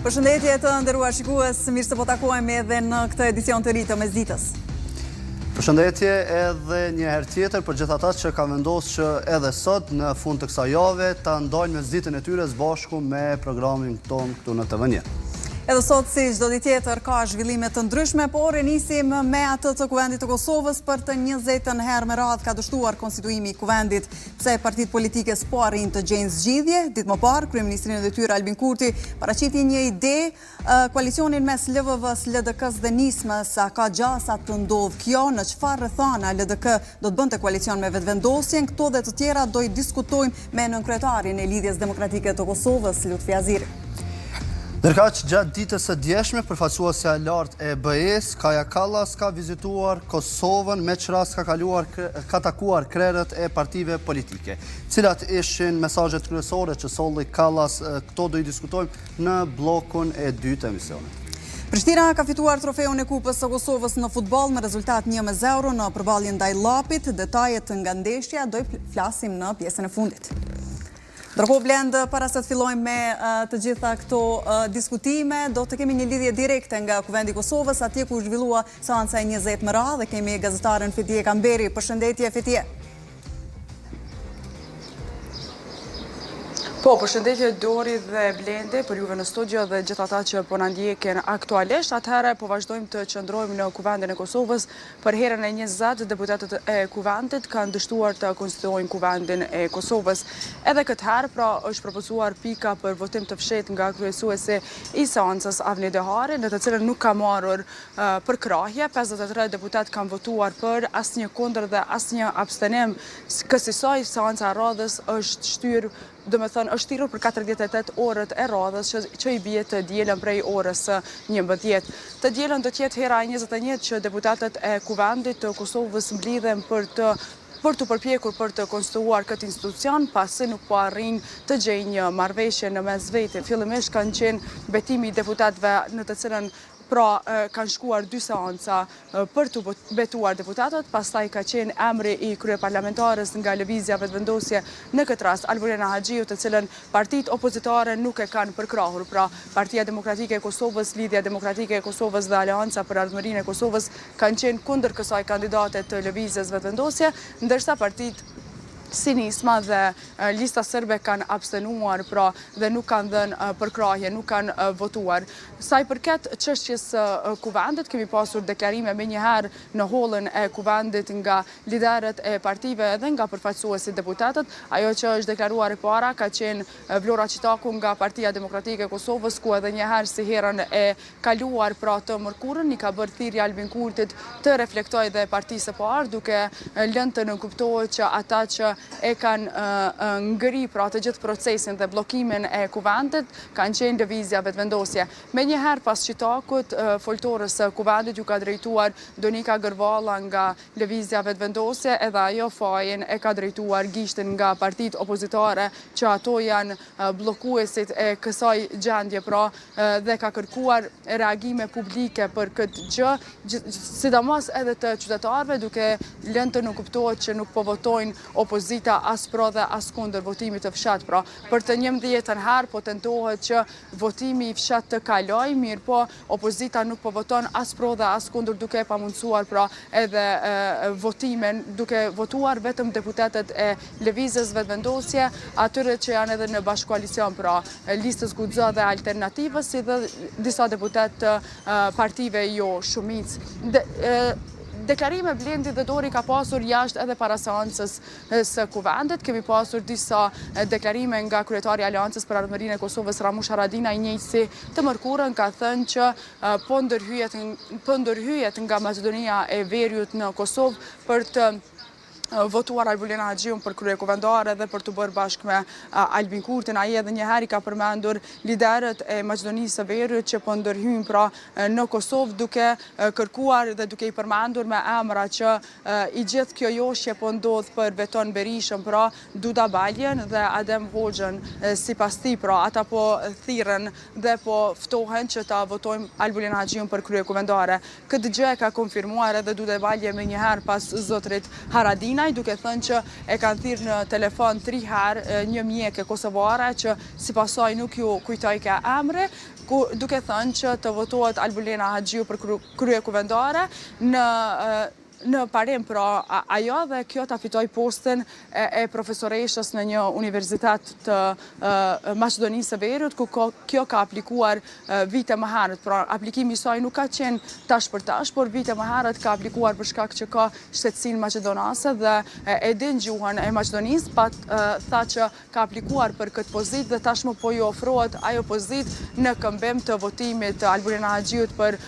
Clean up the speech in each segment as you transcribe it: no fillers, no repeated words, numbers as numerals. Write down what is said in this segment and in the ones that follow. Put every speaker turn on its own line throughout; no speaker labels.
Përshëndetje të nderuar shikues, mirë se po takohemi edhe në këtë edicion të ri të Mesditës.
Përshëndetje edhe një herë tjetër për gjithë ata që ka vendosur që edhe sot në fund të kësaj jave ta ndajnë Mesditën e tyre së bashku me programin tonë këtu në TV1.
Edhe sot, si çdo ditë tjetër, ka zhvillime të ndryshme, por e nisim me atë të Kuvendit të Kosovës. Për të 20 herë me radhë ka dështuar konstituimi i Kuvendit, pse partitë politike s'po arrin të gjejnë zgjidhje. Ditë më parë, kryeministri i detyrë Albin Kurti paraqiti një ide, koalicionin mes LVV-s, LDK-s dhe Nismës, a ka gjasa të ndodh kjo, në çfarë rrethana LDK do të bënte koalicion me vetëvendosjen, këto dhe të tjera do i diskutojmë me nënkryetarin e Lidhjes Demokratike të Kosovës, Lutfi Aziri.
Ndërkaq, gjatë ditës së djeshme, përfaqësuesja e lartë e BE-s, Kaja Kallas, ka vizituar Kosovën, me që rast ka takuar krerët e partive politike. Cilat ishin mesazhet kryesore që solli Kallas, këto do i diskutojmë në blokun e dytë të emisionit.
Prishtina ka fituar trofeun e Kupës së Kosovës në futboll me rezultat 1-0 në përballjen ndaj Llapit. Detajet nga ndeshja do i flasim në pjesën e fundit. Ndërkohë, Blend, para se të fillojmë me të gjitha këto diskutime, do të kemi një lidhje direkte nga Kuvendi i Kosovës, atje ku zhvillua seanca e 20 më radhë, dhe kemi gazetaren Fetije Kamberi. Përshëndetje, Fetije.
Po, përshëndetje Dori dhe Blende për juve në studio dhe gjithë ata që po na ndjekin aktualisht. Atëherë po vazhdojmë të qëndrojmë në Kuvendin e Kosovës. Për herën e 20, deputetët e Kuvendit kanë dështuar të konstituojnë Kuvendin e Kosovës. Edhe këtë herë, pra, është propozuar pika për votim të fshehtë nga kryesuesi i seancës Avni Dehari, në të cilën nuk ka marrur përkrahje. 53 deputet kanë votuar për, asnjë kundër dhe asnjë abstenim. Kësaj seanca e radhës është shtyrë, është thirrur për 48 orët e radhës që i bie të dielën prej orës 11. Të dielën do të jetë hera 21 që deputetët e Kuvendit të Kosovës mblidhen për të përpjekur për të konstituuar këtë institucion, pasi nuk po arrin të gjejnë një marrëveshje në mes vete. Fillimisht kanë qenë betimi i deputetëve në të cilën kanë shkuar 2 seanca për të betuar deputatët, pastaj ka qenë emri i kryeparlamentares nga lëvizja vetëvendosje në këtë rast Alborena Haxhiu, të cilën partitë opozitare nuk e kanë përkrahur. Pra, Partia Demokratike e Kosovës, Lidhja Demokratike e Kosovës dhe Aleanca për Ardhmërinë e Kosovës kanë qenë kundër kësaj kandidate të lëvizjes vetëvendosje, ndërsa partitë si Nisma dhe Lista Serbe kanë abstenuar, pra, dhe nuk kanë dhënë përkrahje, nuk kanë votuar. Sa i përket çështjes së Kuvendit, kemi pasur deklarime menjëherë në hollën e Kuvendit nga liderët e partive dhe nga përfaqësuesit deputetët. Ajo që është deklaruar e para ka qenë Vlora Qitaku nga Partia Demokratike e Kosovës, ku edhe një herë si herën e kaluar, pra, të mërkurën, i ka bërë thirrje Albin Kurtit të reflektojë dhe partisë së parë, duke lënë të nënkuptohet që ata që e kanë ngri, pra, të gjithë procesin dhe blokimin e Kuvendit, kanë qenë lëvizja vetëvendosje. Me njëherë pas Qitakut, foltorës së Kuvendit ju ka drejtuar Donika Gërvalla nga lëvizja vetëvendosje, edhe ajo fajin e ka drejtuar gishtin nga partitë opozitare, që ato janë bllokuesit e kësaj gjendje, pra, dhe ka kërkuar reagime publike për këtë gjë, sidomos edhe të qytetarëve, duke lënë të nënkuptohet që nuk po votojnë opozita as pro dhe as kundër votimit të fshat. Pra, për të 11 herë po tentohet që votimi i fshat të kaloj, mirë po opozita nuk po voton as pro dhe as kundër, duke pamundsuar, pra, edhe votimin, duke votuar vetëm deputetet e lëvizjes vetëvendosje, atyre që janë edhe në bashkoalicion, pra, Listës Guxha dhe Alternativës, si dhe disa deputet të partive jo shumicë. Deklarime Blendi dhe Dori ka pasur jashtë edhe para seancës së Kuvendit. Kemi pasur disa deklarime nga kryetari i Aleancës për Ardhmërinë e Kosovës, Ramush Haradinaj, njëjtësi të mërkurën, ka thënë që po ndërhyjet nga Maqedonia e Veriut në Kosovë për të votuar Alborena Haxhiu për kryekuvendare dhe për të bërë bashkë me Albin Kurtin. Ai edhe një herë ka përmendur liderët e Maqedonisë së Veriut që po ndërhyjnë, pra, në Kosovë, duke kërkuar dhe duke i përmendur me emra që i gjithë kjo joshje po ndodh për Beton Berishën, pra, Duda Baljen dhe Adem Hoxhën, sipas tij, pra, ata po thirrën dhe po ftohen që ta votojmë Alborena Haxhiu për kryekuvendare. Këtë gjë ka konfirmuar edhe Duda Balje më një herë pas zotrit Haradinaj, Halinaj, duke thënë që e kanë thirrë në telefon 3 herë një mjeke kosovare që sipas saj nuk ju kujtoi ka emre, duke thënë që të votohet Albulena Haxhiu për kryekuvendare në parim pra ajo dhe kjo ta fitoj postin e profesoreshës në një universitet të Maqedonisë së Veriut, ku kjo ka aplikuar vite më herët. Pra aplikimi i saj nuk ka qenë tash për tash, por vite më herët ka aplikuar për shkak që ka shtetësinë maqedonase dhe e din gjuhën e Maqedonisë, tha që ka aplikuar për këtë pozitë dhe tashmë po ju ofrohet ajo pozitë në këmbim të votimit të Albulena Haxhiut për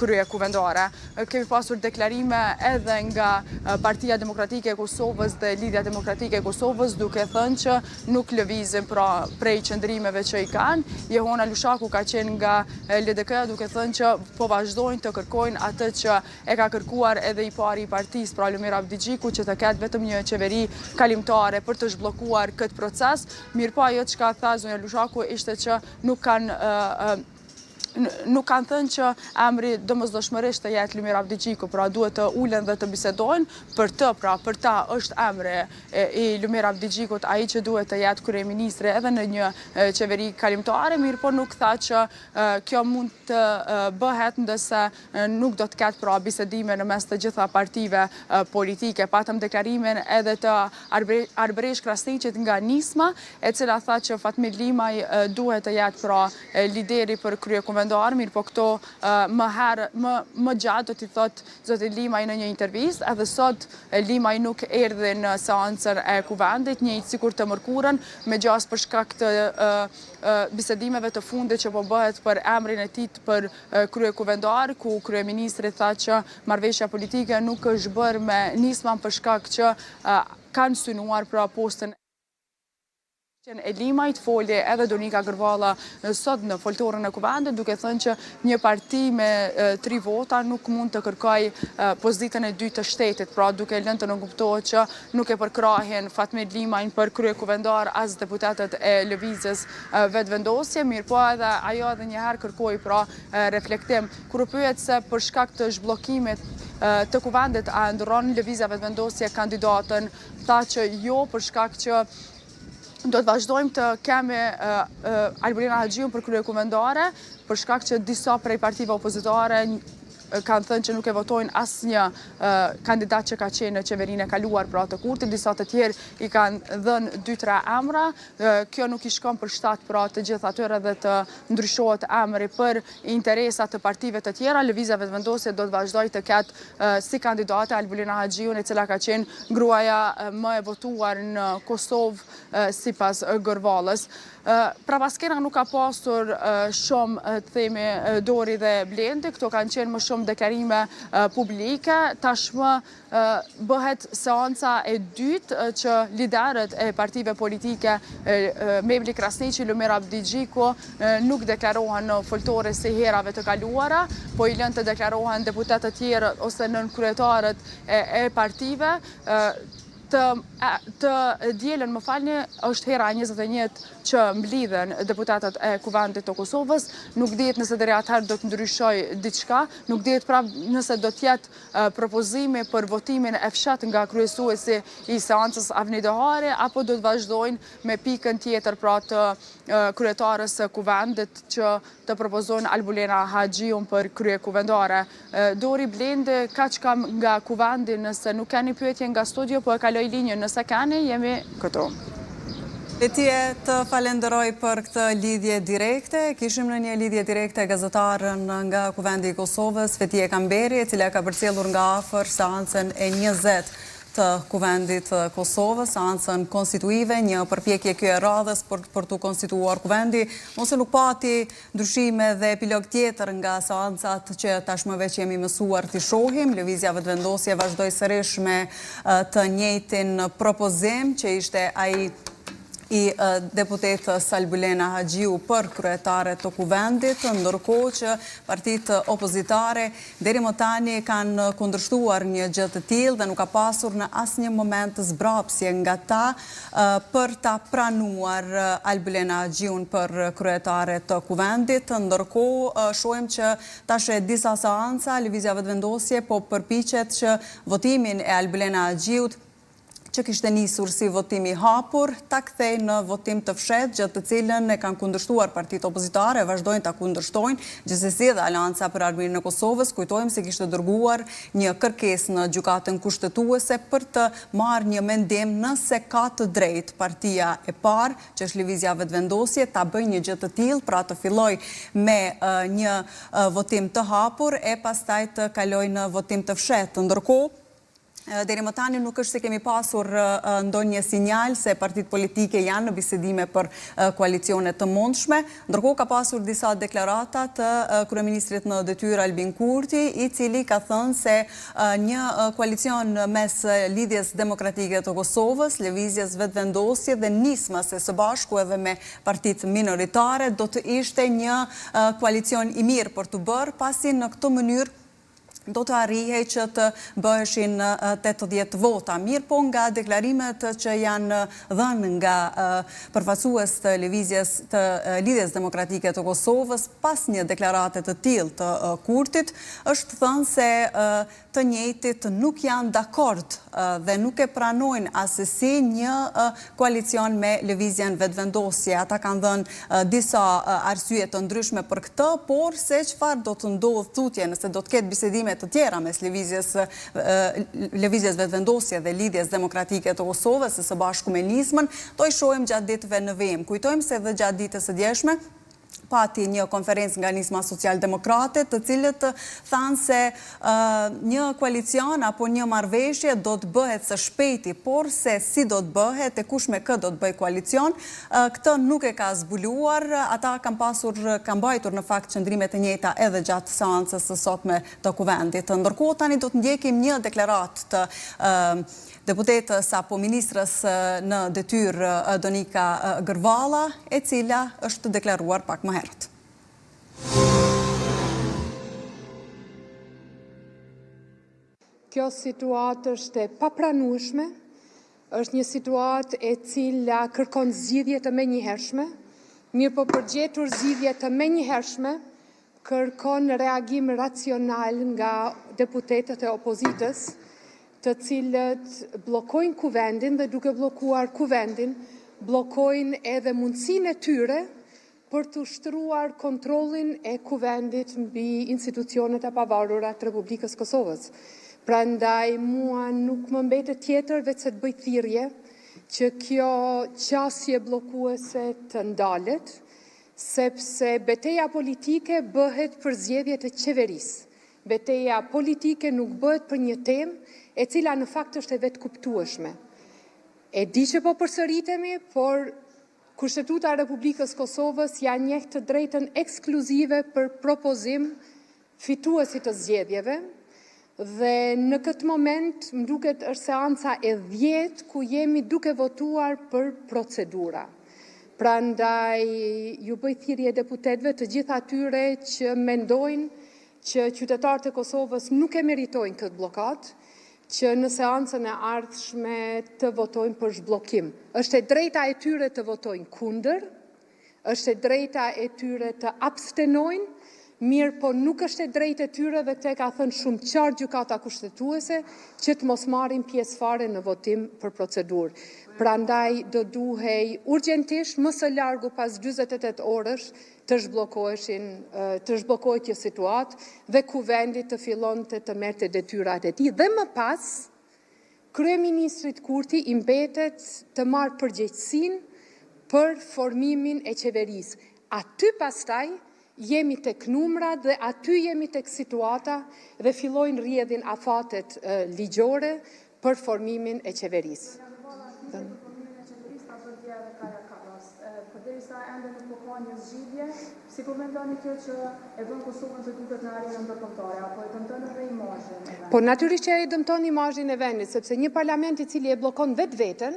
kryekuvendare. Kemi pasur deklarime edhe nga Partia Demokratike e Kosovës dhe Lidhja Demokratike e Kosovës, duke thënë që nuk lëvizin prej qëndrimeve që i kanë. Jehona Lushaku ka qenë nga LDK, duke thënë që po vazhdojnë të kërkojnë atë që e ka kërkuar edhe i pari i partisë, pra Lumir Abdigjiku, që të ketë vetëm një qeveri kalimtare për të zhbllokuar këtë proces. Mirëpo ajo çka tha zonja Lushaku ishte që nuk kanë thënë që emri domosdoshmërisht të jetë Lumir Abdigjiku, pra duhet të ulen dhe të bisedojnë për ta është emri i Lumir Abdigjikut ai që duhet të jetë kryeministri edhe në një qeveri kalimtare, mirëpo nuk tha që kjo mund të bëhet ndërsa nuk do të ketë bisedime në mes të gjitha partive politike. Patëm deklarimin edhe të Arbëresh Krasniqit nga Nisma, e cila tha që Fatmir Limaj duhet të jetë lideri për kryekuvendare, mirë po këto më gjatë do t'i thot zoti Limaj në një intervistë, edhe sot Limaj nuk erdhi në seancën e kuvendit, njëjtë sikur të mërkurën, me gjas për shkak të bisedimeve të fundit që po bëhet për emrin e tij për kryekuvendar, ku kryeministri tha që marrëveshja politike nuk është bërë me Nisman për shkak që kanë synuar pra postën e Limajt. Folje edhe Donika Gërvalla sot në foltorën e kuvendit, duke thënë që një parti me 3 vota nuk mund të kërkoj pozitën e dytë të shtetit, pra duke lënë të nënkuptohet që nuk e përkrahin Fatmir Limajn për kryekuvendar as deputetët e lëvizjes vetëvendosje, mirë po edhe ajo edhe njëherë kërkoi pra reflektim. Kur u pyet se për shkak të zhbllokimit të kuvendit a ndron lëvizja vetëvendosje kandidatën, tha që jo, për shkak që do të vazhdojmë të kemi Albulena Haxhiun për kryekuvendare, për shkak që disa prej partive opozitare kanë thënë që nuk e votojnë asnjë kandidat që ka qenë në qeverinë e kaluar pra të Kurtit, disa të tjerë i kanë dhënë 2-3 emra. Kjo nuk i shkon për shtat pra të gjithë atyre dhe të ndryshohet emri për interesat të partive të tjera. Lëvizja vetëvendosje do të vazhdojë të ketë si kandidate Albulena Haxhiun, e cila ka qenë gruaja më e votuar në Kosovë sipas Gërvallës. Pra paskena nuk ka pasur shumë të themi Dori dhe Blendi, këto kanë qenë më shumë deklarime publike. Tashmë bëhet seanca e dytë që liderët e partive politike Mevli Krasniqi, Lumir Abdigjiku nuk deklarohen në foltore si herave të kaluara, po i lënë të deklarohen deputetët tjerë ose nënkryetarët e partive. Të dielën, më falni, është hera 21 që mblidhen deputatët e kuvendit të Kosovës. Nuk dihet nëse deri atëherë do të ndryshojë diçka, nuk dihet prapë nëse do të jetë propozime për votimin e fshat nga kryesuesi i seancës Avni Dehari, apo do të vazhdojnë me pikën tjetër pra të kryetarës së kuvendit që të propozojnë Albulena Haxhiun për kryekuvendare. Dori, Blendi, kaq kam nga kuvendi, nëse nuk keni pyetje nga studio, po e kaloj linjën, nëse keni, jemi këtu.
Letije të falenderoj për këtë lidhje direkte. Kishim në një lidhje direkte gazetarën nga kuvendi i Kosovës, Fetije Kamberi, e cila ka përcjellur nga afër seancën e 20 të kuvendit Kosovës, seancën konstituive, një përpjekje kjo e radhës për të konstituuar kuvendi, ose nuk pati ndryshime dhe epilog tjetër nga seancat që tashmë veç jemi mësuar të shohim. Lëvizja vetëvendosje vazhdoi sërish me të njëjtin propozim që ishte ai i deputetës Albulena Haxhiu për kryetare të kuvendit, ndërkohë që partitë opozitare deri më tani kanë kundërshtuar një gjë të tillë dhe nuk ka pasur në asnjë moment zbrapsje nga ta për ta pranuar Albulena Haxhiun për kryetare të kuvendit. Ndërkohë shohim që tash disa seanca lëvizja vetëvendosje po përpiqet që votimin e Albulena Haxhiut që kishte nisur si votimi hapur, ta kthej në votim të fshehtë, gjatë të cilën e kanë kundërshtuar partitë opozitare, vazhdojnë ta kundërshtojnë, gjithsesi edhe Alanca për Armirin e Kosovës, kujtojmë se kishte dërguar një kërkesë në gjykatën kushtetuese për të marrë një mendim nëse ka të drejtë partia e parë, që është Lëvizja Vetëvendosje, ta bëjë një gjë të tillë, pra të fillojë me një votim të hapur e pastaj të kalojë në votim të fshehtë. Ndërkohë, deri më tani nuk është se kemi pasur ndonjë sinjal se partitë politike janë në bisedime për koalicione të mundshme. Ndërkohë ka pasur disa deklarata të kryeministrit në detyrë Albin Kurti, i cili ka thënë se një koalicion mes Lidhjes Demokratike të Kosovës, Lëvizjes Vetëvendosje dhe Nismës së bashku edhe me partitë minoritare do të ishte një koalicion i mirë për të bërë, pasi në këtë mënyrë do të arrihej që të bëheshin 80 vota. Mirë po nga deklarimet që janë dhënë nga përfaqësues të Lidhjes Demokratike të Kosovës, pas një deklarate të tillë të Kurtit, është thënë se të njëjtit nuk janë dakord dhe nuk e pranojnë asesi një koalicion me Lëvizjen Vetëvendosje. Ata kanë dhënë disa arsye të ndryshme për këtë, por se çfarë do të ndodhë tutje nëse do të ketë bisedime të tjera mes Lëvizjes Vetëvendosje dhe Lidhjes Demokratike të Kosovës së bashku me Nismën, do i shohim gjatë ditëve në vijim. Kujtojmë se edhe gjatë ditës së djeshme pati një konferencë nga Nisma Social-Demokrate, të cilët thanë se një koalicion apo një marrëveshje do të bëhet së shpejti, por se si do të bëhet e kush me kë do të bëj koalicion, këtë nuk e ka zbuluar. Ata kanë mbajtur në fakt qëndrime të njëjta edhe gjatë seancës së sotme të kuvendit. Ndërkohë tani do të ndjekim një deklaratë të deputetës apo ministrës në detyrë Donika Gërvalla, e cila është deklaruar pak më herët.
Kjo situatë është e papranueshme, është një situatë e cila kërkon zgjidhje të menjëhershme, mirë po përgjetur zgjidhje të menjëhershme, kërkon reagim racional nga deputetët e opozitës, të cilët blokojnë kuvendin dhe duke blokuar kuvendin, blokojnë edhe mundësinë e tyre për të ushtruar kontrollin e kuvendit mbi institucionet e pavarura të Republikës Kosovës. Prandaj mua nuk më mbetet tjetër veç se të bëj thirrje që kjo qasje bllokuese të ndalet, sepse betejë politike bëhet për zgjedhjet e qeverisë. Betejë politike nuk bëhet për një temë e cila në fakt është e vetë kuptueshme. E di që po përsëritemi, por Kushtetuta e Republikës Kosovës ja njeh të drejtën ekskluzive për propozim fituesit të zgjedhjeve, dhe në këtë moment më duket është seanca e 10 ku jemi duke votuar për procedura. Prandaj ju bëj thirrje deputetëve të gjithë atyre që mendojnë që qytetarët e Kosovës nuk e meritojnë këtë bllokatë, që në seancën e ardhshme të votojnë për zhbllokim. Është e drejta e tyre të votojnë kundër, është e drejta e tyre të abstenojnë, mirë po nuk është e drejtë e tyre, dhe këtë ka thënë shumë qartë gjykata kushtetuese, që të mos marrin pjesë fare në votim për procedurë. Prandaj do duhej urgjentisht më së largu pas 48 orësh të zhbllokohet kjo situatë dhe kuvendi të fillonte të merrte detyrat e tij, dhe më pas kryeministrit Kurti i mbetet të marrë përgjegjësinë për formimin e qeverisë. Aty pastaj jemi tek numrat dhe aty jemi tek situata dhe fillojnë rrjedhin afatet ligjore për formimin e qeverisë. Përderisa ende nuk ka një zgjidhje, si po mendoni kjo që e bën Kosovën të duket në arenën ndërkombëtare, apo e dëmton edhe imazhin e vendit? Po natyrisht që e dëmton imazhin e vendit, sepse një parlament i cili e bllokon vetveten,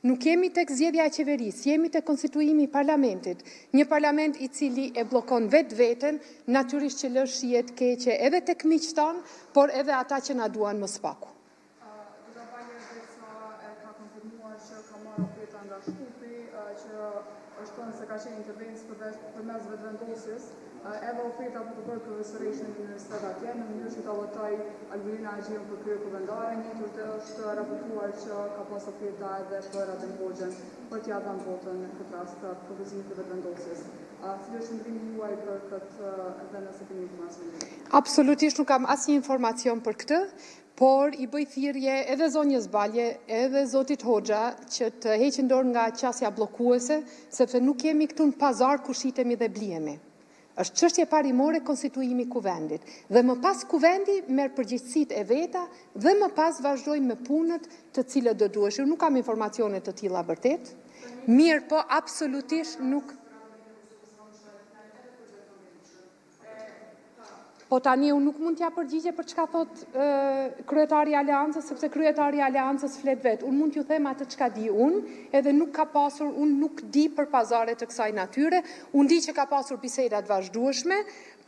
nuk jemi tek zgjedhja e qeverisë, jemi tek konstituimi i parlamentit. Një parlament i cili e bllokon vetveten, natyrisht që lë shije të keqe edhe tek miqtë tanë, por edhe ata që na duan më së paku. Ka konfirmuar që ka marrë opeta nga Shkupi, që është thënë se ka
ka qenë intervencë përmes vetëvendosjes, edhe oferta për të bërë profesoreshën në universitet atje, në mënyrë që ta votoj Albulina Agjion për krye kuvendare, njëtër të është raportuar që ka pas oferta edhe për Adem Hoxhën për t'ja dhënë votën në këtë rast të propozimit të vetëvendosjes. Cili është ndrimi juaj për këtë edhe nëse keni informacion?
Absolutisht nuk kam asnjë informacion për këtë, por i bëj thirrje edhe zonjës Balje, edhe zotit Hoxha që të heqin dorë nga qasja bllokuese, sepse nuk jemi këtu në pazar ku shitemi dhe blihemi. Është çështje parimore konstituimi i kuvendit. Dhe më pas kuvendi merr përgjegjësitë e veta dhe më pas vazhdojmë me punët të cilët do duheshin. Nuk kam informacione të tilla vërtet. Mirë, po absolutisht nuk. Po tani unë nuk mund t'ja përgjigje për çka thot kryetari i Aleancës, sepse kryetari i Aleancës flet vet. Unë mund t'ju them atë çka di unë, edhe nuk ka pasur, unë nuk di për pazare të kësaj natyre, unë di që ka pasur biseda të vazhdueshme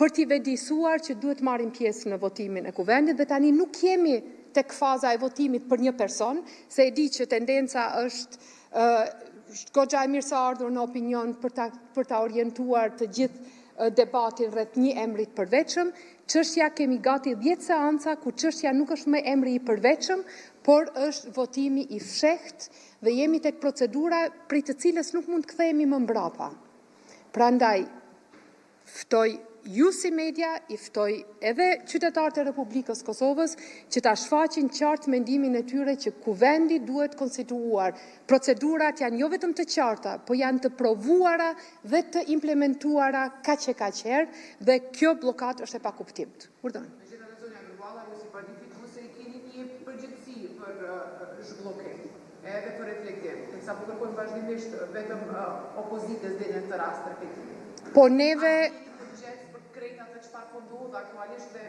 për t'i vetëdijsuar që duhet marrim pjesë në votimin e kuvendit dhe tani nuk jemi tek faza e votimit për një person, se e di që tendenca është goxha e mirë se ardhur në opinion për ta orientuar të gjithë debatin rreth një emri të përveçëm. Çështja kemi gati 10 seanca ku çështja nuk është më emri i përveçëm, por është votimi i fshehtë dhe jemi tek procedura prej të cilës nuk mund të kthehemi më mbrapa. Prandaj ftoj ju si media, i ftoj edhe qytetarët e Republikës Kosovës që ta shfaqin qartë mendimin e tyre që kuvendi duhet konstituuar. Procedurat janë jo vetëm të qarta, po janë të provuara dhe të implementuara kaq e kaq herë dhe kjo bllokat është e pakuptimt. Urdhën.
Megjithatë, zonja Gërvalla, ju si parti fituese i keni një përgjegjësi për zhbllokim, edhe për reflektim, teksa po kërkojmë vazhdimisht vetëm opozitës dhe në këtë rast reflektimi.
Po neve
Krejt atë çfarë po ndodh aktualisht dhe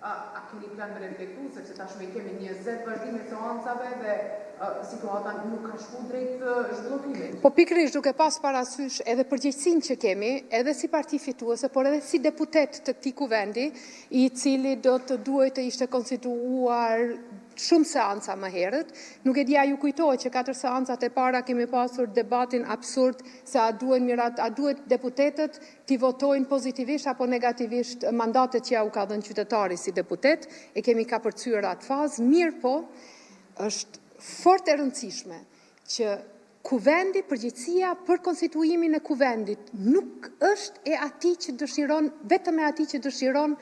a keni plan me reflektu, sepse tashmë kemi 20 vazhdime të seancave dhe situata nuk ka shku drejt zhbllokimit.
Po pikërisht duke pas parasysh edhe përgjegjësinë që kemi, edhe si parti fituese, por edhe si deputet të këtij kuvendi, i cili do të duhet të ishte konstituuar shumë seanca më herët. Nuk e dia ju kujtohet që 4 seancat e para kemi pasur debatin absurd se a duhet deputetët t'i votojnë pozitivisht apo negativisht mandatet që ja u ka dhënë qytetari si deputet, e kemi kapërcyer atë fazë. Mirë po, është fort e rëndësishme që kuvendi, përgjegjësia për konstituimin e kuvendit nuk është e atij që dëshiron, vetëm e atij që dëshiron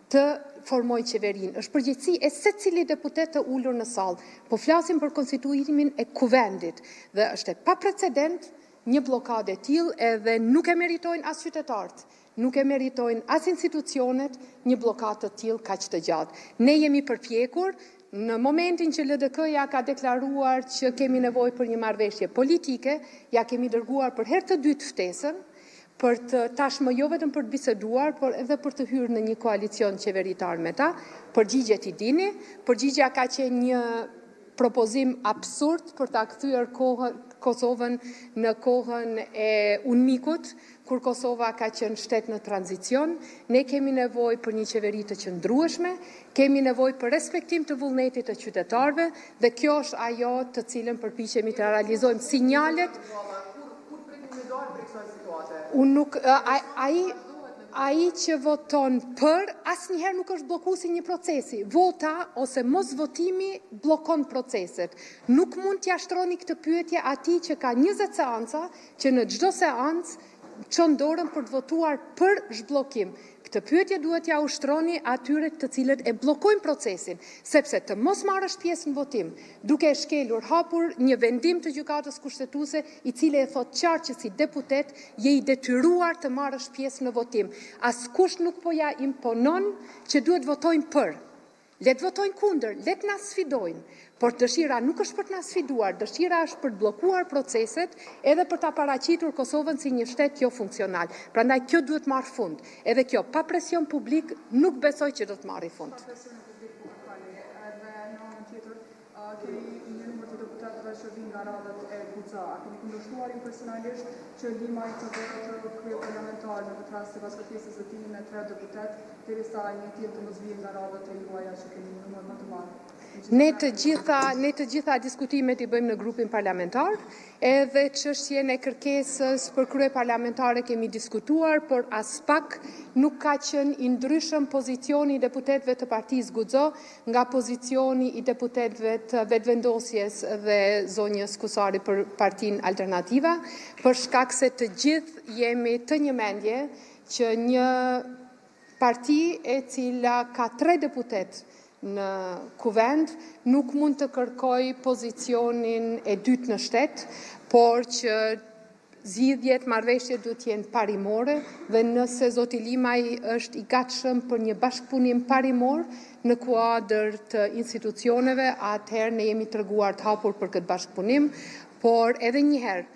të formoj qeverinë. Është përgjegjësi e secili deputet të ulur në sallë. Po flasim për konstituimin e kuvendit dhe është e paprecedent një bllokadë e tillë edhe nuk e meritojnë as qytetarët, nuk e meritojnë as institucionet një bllokadë të tillë kaq të gjatë. Ne jemi përpjekur në momentin që LDK-ja ka deklaruar që kemi nevojë për një marrëveshje politike, ja kemi dërguar për herë të dytë ftesën për të tashmë jo vetëm për të biseduar, por edhe për të hyrë në një koalicion qeveritar me ta. Përgjigjet i dini, përgjigja ka qenë një propozim absurd për ta kthyer Kosovën në kohën e UNMIK-ut, kur Kosova ka qenë shtet në tranzicion. Ne kemi nevojë për një qeveri të qëndrueshme, kemi nevojë për respektim të vullnetit të qytetarëve dhe kjo është ajo të cilën përpiqemi të realizojmë sinjalet. Unë nuk, ai që voton për, asnjëherë nuk është bllokuesi një procesi. Vota ose mos votimi bllokon proceset. Nuk mund t'ia shtroni këtë pyetje atij që ka 20 seanca, që në çdo seancë çon dorën për të votuar për zhbllokim. Këtë pyetje duhet ja ushtroni atyre të cilët e bllokojnë procesin, sepse të mos marrësh pjesë në votim, duke e shkelur hapur një vendim të gjykatës kushtetuese i cili e thot qartë që si deputet je i detyruar të marrësh pjesë në votim. Askush nuk po ja imponon që duhet votojnë për. Le të votojnë kundër, le të na sfidojnë, por dëshira nuk është për të na sfiduar, dëshira është për të bllokuar proceset edhe për ta paraqitur Kosovën si një shtet jo funksional. Prandaj kjo duhet marrë fund. Edhe kjo pa presion publik nuk besoj që do të marrë fund.
Keni një numër të deputetëve që vinë nga radhët e Guca. A keni kundërshtuar personalisht që limaj të votë krye parlamentar në këtë rast sipas kërkesës së tij me 3 deputet, derisa një tjetër të mos vijë nga radhët e juaja që keni një numër më të madh?
Ne të gjitha diskutimet I bëjmë në grupin parlamentar, edhe çështjen e kërkesës për krye parlamentare kemi diskutuar, por as pak nuk ka qenë I ndryshëm pozicioni I deputetëve të Partisë Guxo nga pozicioni I deputetëve të vetëvendosjes dhe zonjës Kusari për Partinë Alternativa, për shkak se të gjithë jemi të një mendje që një parti e cila ka 3 deputet në kuvend nuk mund të kërkoj pozicionin e dytë në shtet, por që zgjidhjet, marrëveshjet duhet të jenë parimore dhe nëse zoti Limaj është I gatshëm për një bashkëpunim parimor në kuadër të institucioneve, atëherë ne jemi treguar të hapur për këtë bashkëpunim, por edhe një herë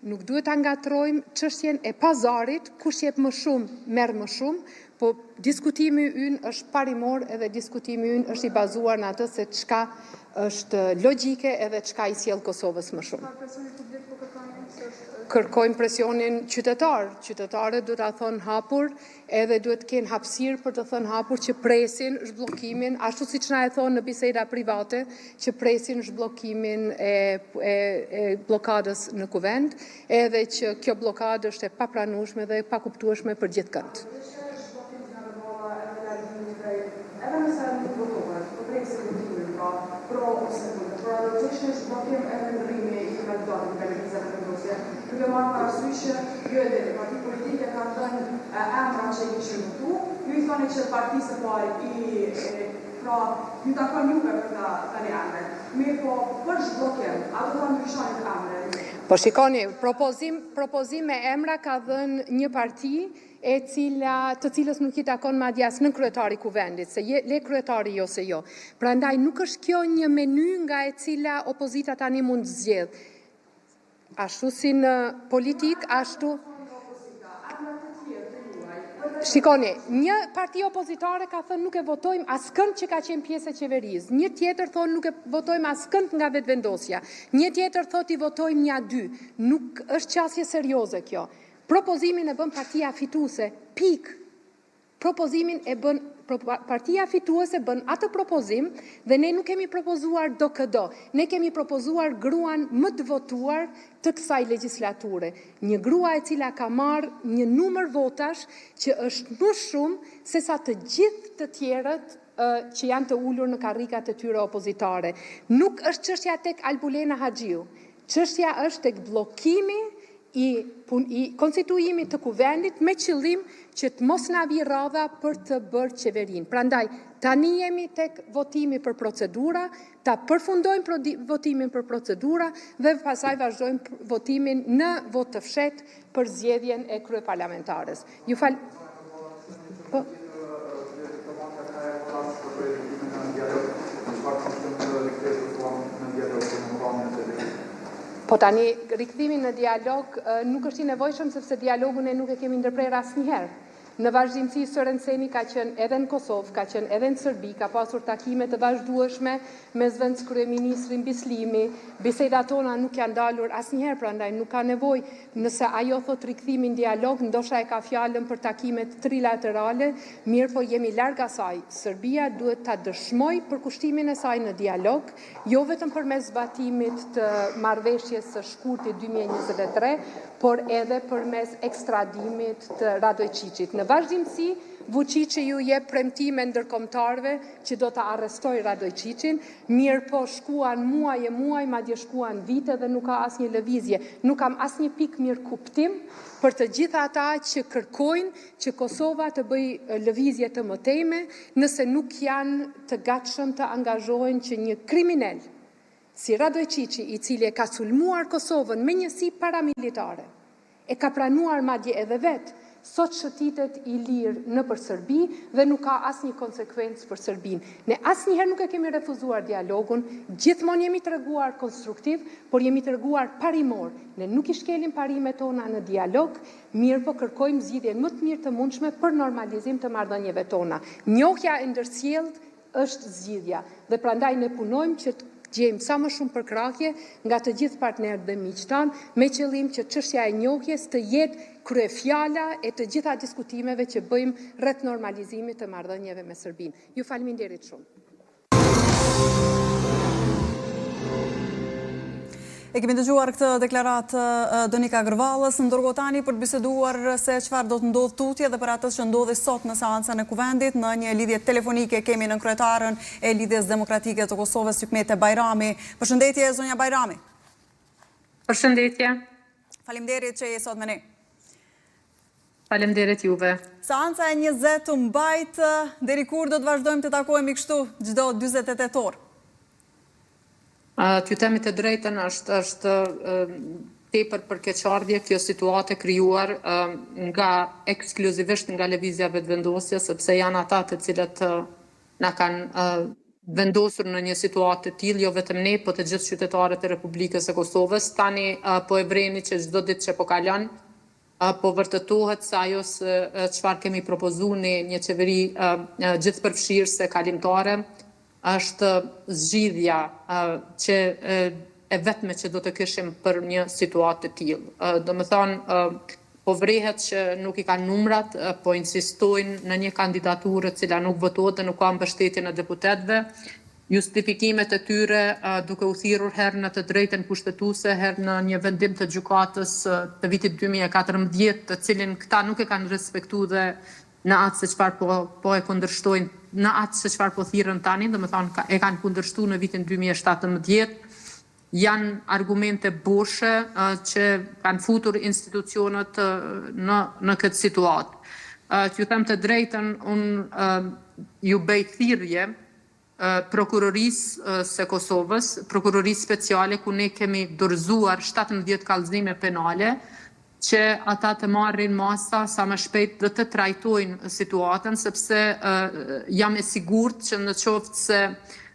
nuk duhet ta ngatrojmë çështjen e pazarit, kush jep më shumë, merr më shumë, po diskutimi ynë është parimor edhe diskutimi ynë është I bazuar në atë se çka është logjike edhe çka I sjell Kosovës më shumë. Kërkojmë presionin qytetar. Qytetarët duhet ta thonë hapur, edhe duhet të kenë hapësirë për të thënë hapur që presin zhbllokimin, ashtu siç na e thonë në biseda private, që presin zhbllokimin e bllokadës në kuvend, edhe që kjo bllokadë është e papranueshme dhe e pakuptueshme për gjithëkënd.
Edhe nëse nuk votohet, po presin votimin pra pro ose kundër, por ajo është zhbllokim edhe ndrimi I kandidatit në televizor vendosje. Duke marrë parasysh që jo edhe parti politike kanë dhënë emra që I kishin votu, ju I thoni që partisë së parë pra ju takon juve për ta emre. Mirë po për zhbllokim, a do ta ndryshoni emrin?
Po shikoni, propozim me emra ka dhënë një parti të cilës nuk I takon madje as nën kryetari I kuvendit, se le kryetari jo se jo. Prandaj nuk është kjo një meny nga e cila opozita tani mund të zgjedh. Ashtu si në politik, ashtu Shikoni, një parti opozitare ka thënë nuk e votojmë askënd që ka qenë pjesë e qeverisë. Një tjetër thonë nuk e votojmë askënd nga vetëvendosja. Një tjetër thotë I votojmë një 2. Nuk është qasje serioze kjo. Propozimin e bën partia fituese, pik. Propozimin e bën partia fituese bën atë propozim dhe ne nuk kemi propozuar do këdo. Ne kemi propozuar gruan më të votuar të kësaj legjislature. Një grua e cila ka marrë një numër votash që është më shumë se sa të gjithë të tjerët që janë të ulur në karrikat e tyre opozitare. Nuk është çështja tek Albulena Haxhiu. Çështja është tek bllokimi I konstituimit të kuvendit me qëllim që të mos na vi radha për të bërë qeverinë. Prandaj, tani jemi tek votimi për procedura, ta përfundojmë votimin për procedura dhe pastaj vazhdojmë votimin në vot të fshehtë për zgjedhjen e kryeparlamentares. Ju fal. Po. Po tani, rikthimi në dialog nuk është I nevojshëm sepse dialogun ne nuk e kemi ndërprer asnjëherë. Në vazhdimsi Sorençeni ka qenë edhe në Kosovë, ka qenë edhe në Serbi, ka pasur takime të vazhdueshme me zëvendës kryeministrin Bislimi. Bisedat tona nuk janë dalur asnjëherë, prandaj nuk ka nevojë. Nëse ajo thot rikthimin dialog, ndoshta e ka fjalën për takimet trilaterale, mirë po jemi larg asaj. Serbia duhet ta dëshmojë përkushtimin e saj në dialog, jo vetëm përmes zbatimit të marrëveshjes së shkurtit 2023, por edhe përmes ekstradimit të Radojčićit. Në vazhdimsi, Vučići ju jep premtime ndërkombëtarëve që do ta arrestojë Radojčićin, mirë po shkuan muaj e muaj, madje shkuan vite dhe nuk ka asnjë lëvizje. Nuk kam asnjë pikë mirë kuptim për të gjitha ata që kërkojnë që Kosova të bëjë lëvizje të mëtejme, nëse nuk janë të gatshëm të angazhohen që një kriminal si Radojčići, I cili e ka sulmuar Kosovën me njësi paramilitare, e ka pranuar madje edhe vetë, sot shëtitet I lirë në për Serbi dhe nuk ka asnjë konsekuencë për Serbinë. Ne asnjëherë nuk e kemi refuzuar dialogun, gjithmonë jemi treguar konstruktiv, por jemi treguar parimor. Ne nuk I shkelim parimet tona në dialog, mirë po kërkojmë zgjidhjen më të mirë të mundshme për normalizim të marrëdhënieve tona. Njohja e ndërsjellët është zgjidhja dhe prandaj ne punojmë që gjejmë sa më shumë përkrahje nga të gjithë partnerët dhe miqtan, me qëllim që çështja e njohjes të jetë kryefjala e të gjitha diskutimeve që bëjmë rreth normalizimit të marrëdhënieve me Serbinë. Ju faleminderit shumë.
E kemi dëgjuar këtë deklaratë Donika Gërvallës, ndërkohë tani për të biseduar se çfarë do të ndodhë tutje dhe për atë që ndodhi sot në seancën e kuvendit. Në një lidhje telefonike kemi në kryetaren e Lidhjes Demokratike të Kosovës, Hykmete Bajrami. Përshëndetje zonja Bajrami.
Përshëndetje.
Faleminderit që je sot me ne.
Faleminderit juve.
Seanca e 20 mbajt, deri kur do të vazhdojmë të takohemi kështu çdo 48 orë?
T'ju themi të drejtën është tepër përkeqardhje kjo situatë e krijuar nga ekskluzivisht nga lëvizja vetëvendosje, sepse janë ata të cilët na kanë vendosur në një situatë të tillë, jo vetëm ne, po të gjithë qytetarët e Republikës së Kosovës. Tani po e vreni që çdo ditë që po kalon, po vërtetohet se ajo çfarë kemi propozuar ne, një qeveri gjithëpërfshirëse kalimtare, është zgjidhja që e vetme që do të kishim për një situatë të tillë. Domethënë, po vrehet që nuk i kanë numrat, po insistojnë në një kandidaturë e cila nuk votohet dhe nuk ka mbështetjen e deputetëve. Justifikimet e tyre duke u thirrur herë në të drejtën kushtetuese, herë në një vendim të gjykatës të vitit 2014, të cilin këta nuk e kanë respektuar dhe në atë se çfarë po e kundërshtojnë, në atë se çfarë po thirrën tani, domethënë e kanë kundërshtuar në vitin 2017. Janë argumente boshe që kanë futur institucionet në këtë situatë. T'ju them të drejtën, unë ju bëj thirrje prokurorisë së Kosovës, prokurorisë speciale, ku ne kemi dorëzuar 17 kallëzime penale, që ata të marrin masa sa më shpejt dhe të trajtojnë situatën, sepse jam e sigurt që në qoftë se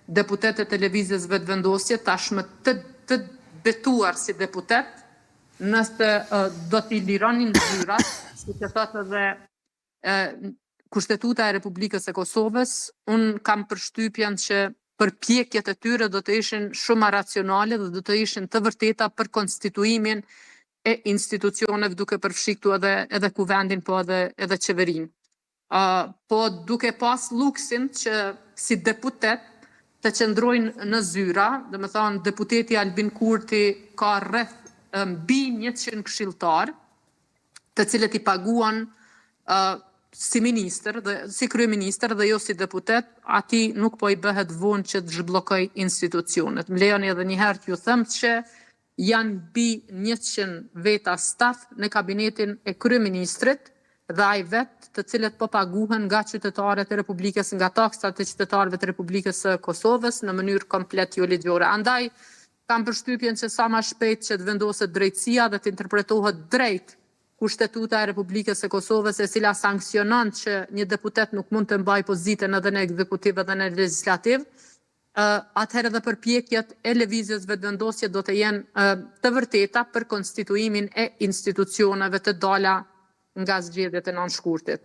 deputetët e lëvizjes vetëvendosje tashmë të betuar si deputet, nëse do t'i lironin zyrat, si që thotë edhe Kushtetuta e Republikës së Kosovës, unë kam përshtypjen që përpjekjet e tyre do të ishin shumë racionale dhe do të ishin të vërteta për konstituimin e institucioneve, duke përfshiktu edhe kuvendin, po edhe qeverinë. Po duke pas luksin që si deputet të qëndrojnë në zyra, dhe me thonë deputeti Albin Kurti ka rreth mbi 100 këshilltar, të cilët i paguan si ministër, si kryeministër dhe jo si deputet, ati nuk po i bëhet vonë që të zhbllokoj institucionet. Më lejoni edhe një herë t'ju them që janë mbi 100 veta staf në kabinetin e kryeministrit dhe ai vetë, të cilët po paguhen nga qytetarët e Republikës, nga taksat e qytetarëve të Republikës së Kosovës në mënyrë komplet jo ligjore. Andaj kam përshtypjen që sa më shpejt që të vendoset drejtësia dhe të interpretohet drejt Kushtetuta e Republikës së Kosovës, e cila sanksionon që një deputet nuk mund të mbajë pozitën edhe në ekzekutiv edhe në legislativ, atëherë dhe përpjekjet e lëvizjes vetëvendosje do të jenë të vërteta për konstituimin e institucioneve të dala nga zgjedhjet e nënshkurtit.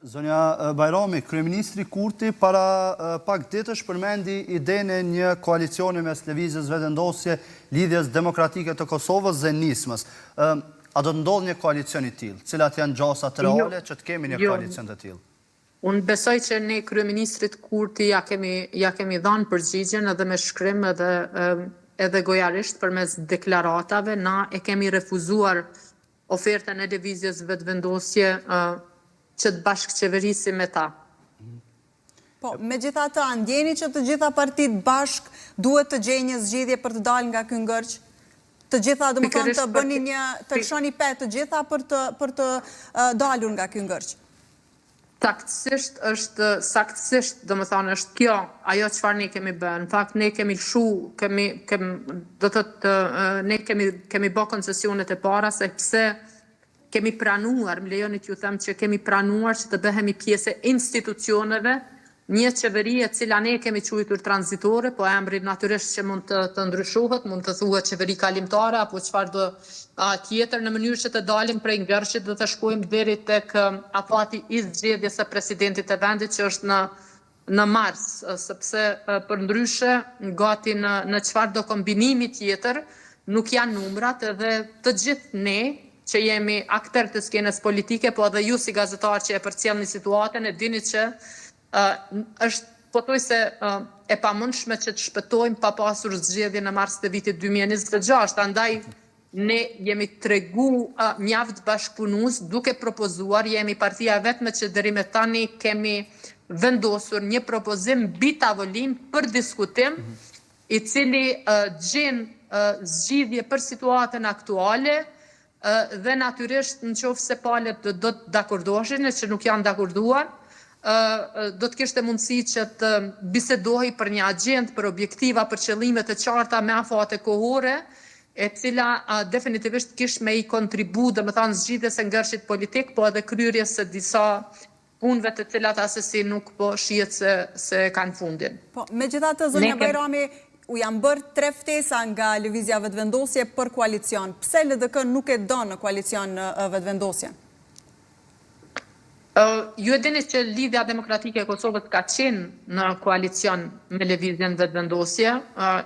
Zonja Bajrami, kryeministri Kurti para pak ditësh përmendi idenë e një koalicioni mes lëvizjes vetëvendosje, Lidhjes Demokratike të Kosovës dhe Nismës. A do të ndodhë një koalicion i tillë? Cilat janë gjasat reale që të kemi një koalicion të tillë?
Unë besoj që ne kryeministrit Kurti ja kemi dhënë përgjigjen edhe me shkrim edhe gojarisht përmes deklaratave. Na e kemi refuzuar ofertën e lëvizjes vetëvendosje që të bashkëqeverisim me ta.
Po, megjithatë, a ndjeni që të gjitha partitë bashk duhet të gjejnë një zgjidhje për të dalë nga ky ngërç? Të gjitha, do më thonë, të bëni të lëshoni pet të gjitha për të dalur nga ky ngërç?
Saktësisht, do më thonë, është kjo, ajo çfarë ne kemi bërë. Në fakt, ne kemi lëshu, ne kemi bë koncesionet e para, se pse kemi pranuar, më lejoni t'ju them që kemi pranuar që të bëhemi pjesë e institucioneve, një qeveri e cila ne kemi quajtur tranzitore, po emri natyrisht që mund të ndryshohet, mund të thuhet qeveri kalimtare, apo çfarë do tjetër, në mënyrë që të dalim prej ngërçit dhe të shkojmë deri tek afati i zgjedhjes së presidentit të vendit, që është në mars, sepse përndryshe gati në çfarë do kombinimi tjetër nuk janë numrat, edhe të gjithë ne që jemi akter të skenës politike, po edhe ju si gazetar që e përcjellni situatën, e dini që është potoj se e pamundshme që të shpëtojmë pa pasur zgjedhje në mars të vitit 2026, andaj ne jemi tregu mjaft bashkëpunues duke propozuar, jemi partia vetme që deri me tani kemi vendosur një propozim mbi tavolin për diskutim, i cili gjen zgjidhje për situatën aktuale dhe natyrisht nëse palët do të dakordoheshin, që nuk janë dakorduar, do të kishte mundësi që të bisedohej për një agjendë, për objektiva, për qëllime të qarta me afate kohore, e cila definitivisht kish me i kontribu, domethënë zgjidhjes së ngërshit politik, po edhe kryerjes së disa punëve të cilat asesi nuk po shihet se kanë fundin.
Po, megjithatë zonja Bajrami, u janë bërë 3 ftesa nga lëvizja vetëvendosje për koalicion. Pse LDK nuk e don në koalicion vetëvendosje?
Ju e dini që Lidhja Demokratike e Kosovës ka qenë në koalicion me lëvizjen vetëvendosje.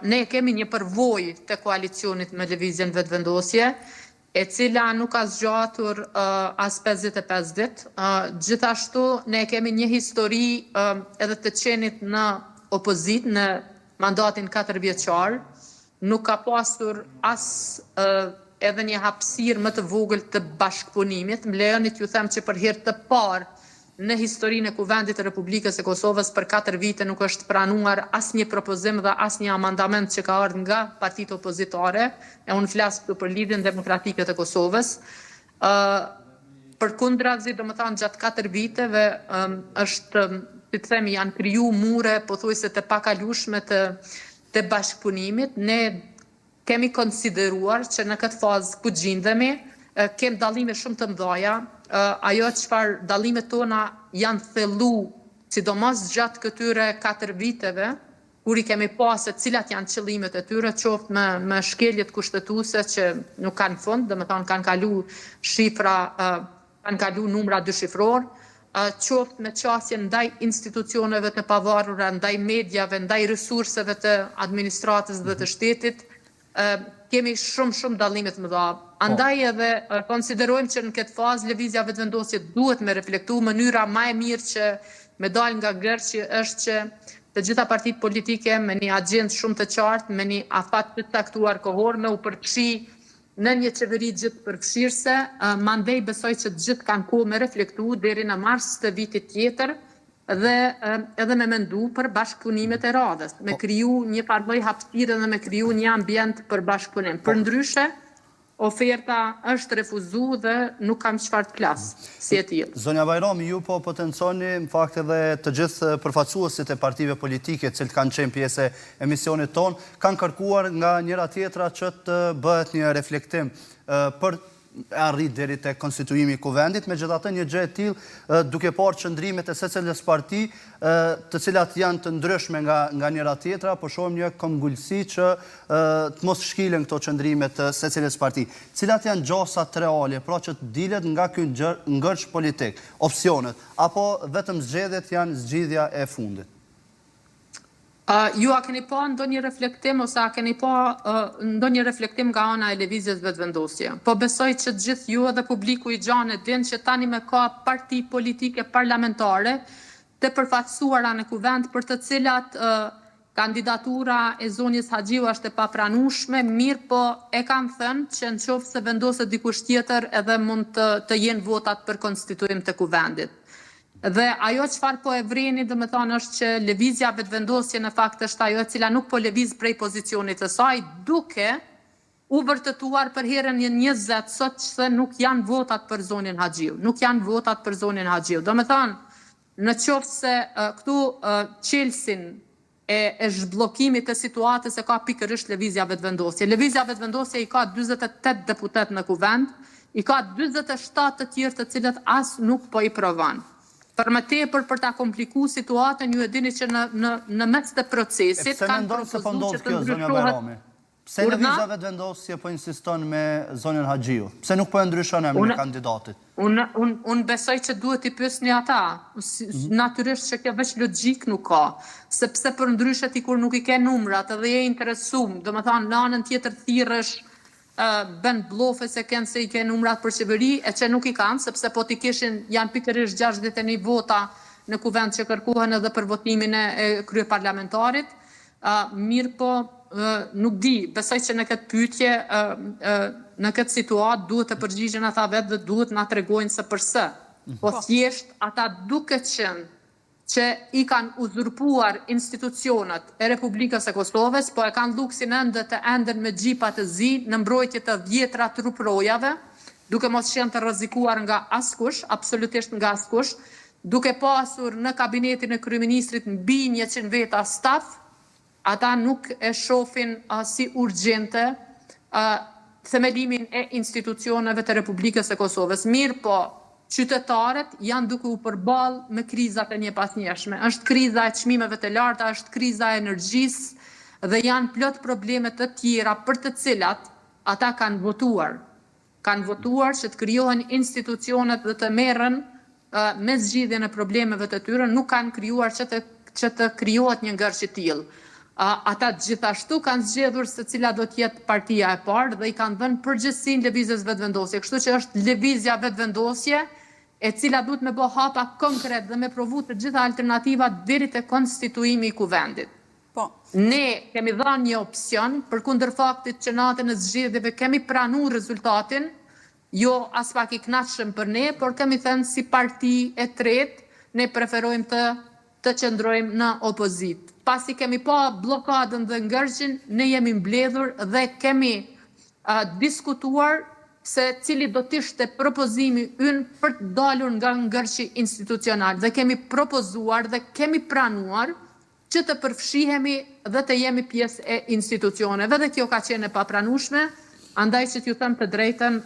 Ne kemi një përvojë të koalicionit me lëvizjen vetëvendosje, e cila nuk ka zgjatur as 55 ditë. Gjithashtu ne kemi një histori edhe të qenit në opozit në mandatin 4 vjeçar, nuk ka pasur as edhe një hapësirë më të vogël të bashkëpunimit. Më lejoni t'ju them që për herë të parë në historinë e Kuvendit të Republikës së Kosovës për 4 vite nuk është pranuar asnjë propozim dhe asnjë amandament që ka ardhur nga partitë opozitare, e unë flas këtu për Lidhjen Demokratike të Kosovës. Përkundrazi, domethënë gjatë 4 viteve është, si të themi, janë kriju mure pothuajse të pakalueshme të bashkëpunimit. Ne kemi konsideruar që në këtë fazë ku gjindemi, kem dallime shumë të mëdha. Ajo çfarë dallimet tona janë thellu, sidomos gjatë këtyre 4 viteve, kur i kemi pas se cilat janë qëllimet e tyre, qoftë me shkeljet kushtetuese që nuk kanë fund, domethënë kanë kalu shifra, kanë kalu numra dyshifror, qoftë me qasje ndaj institucioneve të pavarura, ndaj medjave, ndaj resurseve të administratës dhe të shtetit, kemi shumë dallime të mëdha. Andaj edhe konsiderojmë që në këtë fazë lëvizja vetëvendosje duhet me reflektu mënyra më e mirë që me dal nga gërçi është që të gjitha partitë politike me një agjendë shumë të qartë, me një afat të caktuar kohor, me u përfshi në një qeveri gjithë përfshirëse, mandej besoj që të gjithë kanë kohë me reflektu deri në mars të vitit tjetër, dhe edhe me mendu për bashkëpunimet e radhës, me kriju një farloj hapësire dhe me kriju një ambient për bashkëpunim. Për ndryshe, oferta është refuzu dhe nuk kam çfarë të flas si e tillë.
Zonja Bajrami, ju po potenconi në fakt edhe të gjithë përfaqësuesit e partive politike, cilët kanë qenë pjesë e emisionit ton, kanë kërkuar nga njëra tjetra që të bëhet një reflektim për arrit deri te konstituimi i Kuvendit, megjithatë një gjë e tillë duke parë qëndrimet e secilës parti, të cilat janë të ndryshme nga njëra tjetra, po shohim një këmbgulsi që të mos shkilen këto qëndrime të secilës parti. Cilat janë gjosat reale, pra që të dilet nga ky ngërç politik, opsionet, apo vetëm zgjedhjet janë zgjidhja e fundit?
Ju a keni pa ndonjë reflektim ose a keni pa ndonjë reflektim nga ana e lëvizjes vetëvendosje? Po besoj që gjithë ju edhe publiku i gjanë din që tani me ka parti politike parlamentare të përfaqësuara në kuvend për të cilat kandidatura e zonjës Haxhiu është e papranueshme, mirë po e kanë thënë që nëse vendoset dikush tjetër edhe mund të jenë votat për konstituim të kuvendit. Dhe ajo çfarë po e vreni, domethënë, është që lëvizja vetëvendosje në fakt është ajo e cila nuk po lëviz prej pozicionit të saj, duke u vërtetuar për herën 20 sot që nuk janë votat për zonjën Haxhiu. Nuk janë votat për zonjën Haxhiu. Domethënë, në qoftë se këtu çelsin e zhbllokimit të situatës e ka pikërisht lëvizja vetëvendosje. Lëvizja vetëvendosje i ka 48 deputet në kuvend, i ka 47 të tjerë të cilët as nuk po i provon. Për më tepër për ta kompliku situatën, ju e dini që në mes të procesit kanë propozuar që të ndryshohet.
Pse lëvizja vetëvendosje po insiston me zonjën Haxhiu? Pse nuk po e ndryshon emrin e kandidatit?
Unë besoj që duhet i pyesni ata. Natyrisht që kjo veç logjik nuk ka, sepse për ndryshe ti kur nuk i ke numrat edhe je interesum, domethënë në anën tjetër thirrësh bën blofe se kanë se i ke numrat për qeveri, e që nuk i kanë, sepse po t'i kishin janë pikërisht 61 vota në kuvend që kërkohen edhe për votimin e kryeparlamentarit. Mirë po, nuk di, besoj që në këtë pyetje, në këtë situatë duhet të përgjigjen ata vetë dhe duhet na tregojnë se përse. Po thjesht ata duket qenë që i kanë uzurpuar institucionet e Republikës së Kosovës, po e kanë luksin ende të enden me gjipa të zi në mbrojtje të 10 truprojave, duke mos qenë të rrezikuar nga askush, absolutisht nga askush, duke pasur në kabinetin e kryeministrit mbi 100 veta staf, ata nuk e shohin si urgjente themelimin e institucioneve të Republikës së Kosovës. Mirë po, qytetarët janë duke u përballë me krizat e njepasnjeshme. Është kriza e çmimeve të larta, është kriza e energjisë dhe janë plot probleme të tjera për të cilat ata kanë votuar. Kanë votuar që të krijohen institucionet dhe të merren me zgjidhjen e problemeve të tyre, nuk kanë krijuar që të krijohet një ngërç i tillë. Ata gjithashtu kanë zgjedhur se cila do të jetë partia e parë dhe i kanë dhënë përgjegjësinë lëvizjes vetëvendosje. Kështu që është lëvizja vetëvendosje e cila duhet me bë hapa konkret dhe me provu të gjitha alternativat deri te konstituimi i kuvendit. Ne kemi dhënë një opsion, përkundër faktit që natën e zgjedhjeve kemi pranuar rezultatin, jo as pak i kënaqshëm për ne, por kemi thënë si parti e tretë, ne preferojmë të qëndrojmë në opozit. Pasi kemi pa blokadën dhe ngërgjin, ne jemi mbledhur dhe kemi diskutuar se cili do t'ishte propozimi ynë për të dalur nga ngërçi institucional. Dhe kemi propozuar dhe kemi pranuar që të përfshihemi dhe të jemi pjesë e institucioneve. Dhe kjo ka qenë e papranueshme, andaj që t'ju them të drejtën,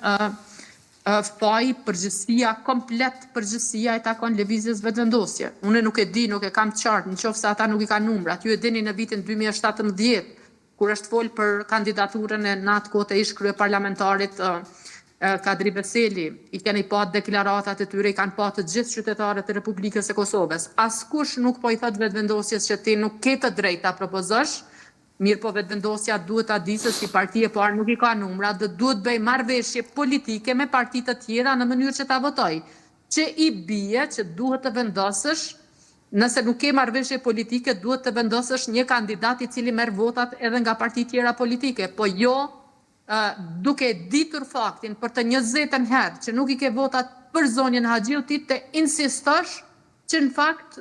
faji, përgjësia, komplet përgjësia e takon lëvizjes vetëvendosje. Unë nuk e di, nuk e kam qartë, në qoftë se ata nuk i kanë numrat. Ju e dini në vitin 2017, kur është folë për kandidaturën e në atë kohë të ish kryeparlamentarit Kadri Veseli, i keni pa deklaratat e tyre, i kanë pa të gjithë qytetarët e Republikës së Kosovës. Askush nuk po i thot vetëvendosjes që ti nuk ke të drejtë ta propozosh, mirë po vetëvendosja duhet ta di se si parti e parë nuk i ka numra dhe duhet bëj marrëveshje politike me partitë të tjera në mënyrë që ta votoj. Që i bie që duhet të vendosësh, nëse nuk ke marrëveshje politike, duhet të vendosësh një kandidat i cili merr votat edhe nga partitë tjera politike, po jo duke ditur faktin për të 20 herë që nuk i ke votat për zonjën Haxhiu, ti të insistosh që në fakt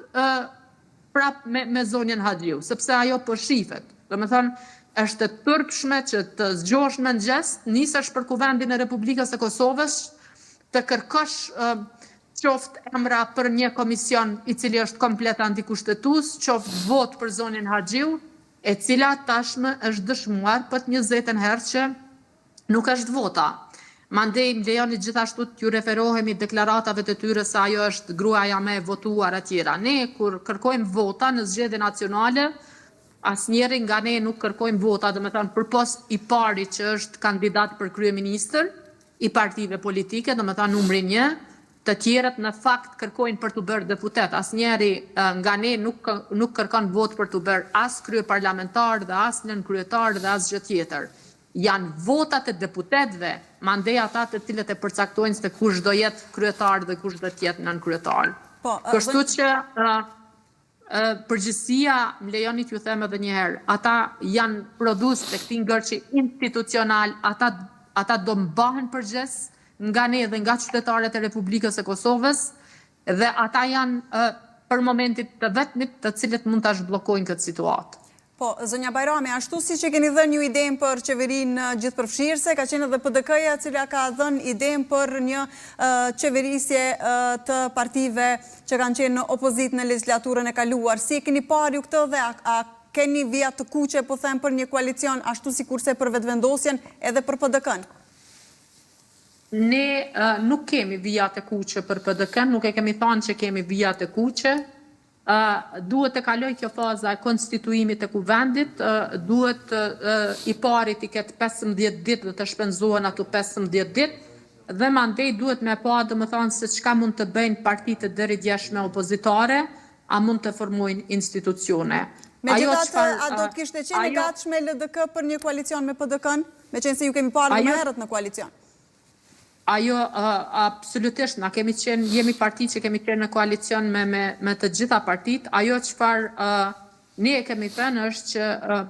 prap me zonjën Haxhiu, sepse ajo po shifet. Do me thonë, është të turpshme që të zgjohesh me ngjesht, nisesh për kuvendin e Republikës së Kosovës, të kërkosh qoftë emra për një komision i cili është komplet antikushtetues, qoftë vot për zonjën Haxhiu, e cila tashmë është dëshmuar për 20 herë që nuk është vota. Mandej më lejoni gjithashtu t'ju referohemi deklaratave të tyre se ajo është gruaja me votuar atjera. Ne, kur kërkojmë vota në zgjedhje nacionale, asnjëri nga ne nuk kërkojmë vota, dhe me thënë për post i pari që është kandidat për kryeministër, i partive politike, dhe me thënë numri 1, të tjerët në fakt kërkojnë për të bërë deputet. Asnjëri nga ne nuk kërkon vot për të bërë as kryeparlamentar dhe as nën kryetar dhe as gjë tjetër. Janë votat e deputetëve, mandej ata të cilët e përcaktojnë se kush do jetë kryetar dhe kush do të jetë nën kryetar. Kështu që përgjësia, më lejoni t'ju them edhe një herë, ata janë produs të këtij ngërçi institucional, ata do mbahen përgjes nga ne dhe nga qytetarët e Republikës së Kosovës, dhe ata janë për momentit të vetmit të cilët mund ta zhbllokojnë këtë situatë.
Po, zonja Bajrami, ashtu si që keni dhënë një idenë për qeverinë gjithëpërfshirëse, ka qenë edhe PDK-ja cila ka dhënë idenë për një qeverisje të partive që kanë qenë në opozit në legislaturën e kaluar. Si keni parë ju këtë dhe a keni vija të kuqe, po them, për një koalicion ashtu si kurse për vetëvendosjen edhe për PDK-n?
Ne nuk kemi vija të kuqe për PDK-n, nuk e kemi thënë që kemi vija të kuqe. Duhet të kaloj kjo faza e konstituimit të kuvendit, duhet i parit i ketë 15 ditë dhe të shpenzohen ato 15 ditë, dhe mandej duhet me pa dhe më thonë se çka mund të bëjnë partitë të dëridjeshme opozitare, a mund të formojnë institucione.
Megjithatë, a do të kishte qenë e gatshme LDK për një koalicion me PDK-n, me qenë se ju kemi parë më herët në koalicion?
Ajo, absolutisht, jemi parti që kemi qenë në koalicion me të gjitha partit. Ajo çfarë ne e kemi thënë është që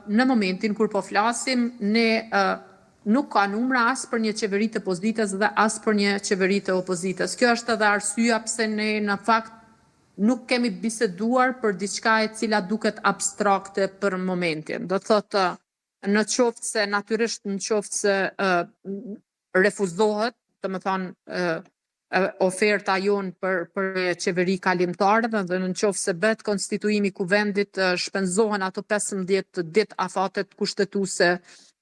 në momentin kur po flasim, ne nuk ka numra as për një qeveri të pozitës dhe as për një qeveri të opozitës. Kjo është edhe arsyeja pse ne në fakt nuk kemi biseduar për diçka e cila duket abstrakte për momentin. Do thotë, në qoftë se natyrisht në qoftë se refuzohet, të më thonë oferta jonë për qeveri kalimtare dhe në qoftë se bet konstituimi i kuvendit shpenzohen ato 15 ditë afatet kushtetuese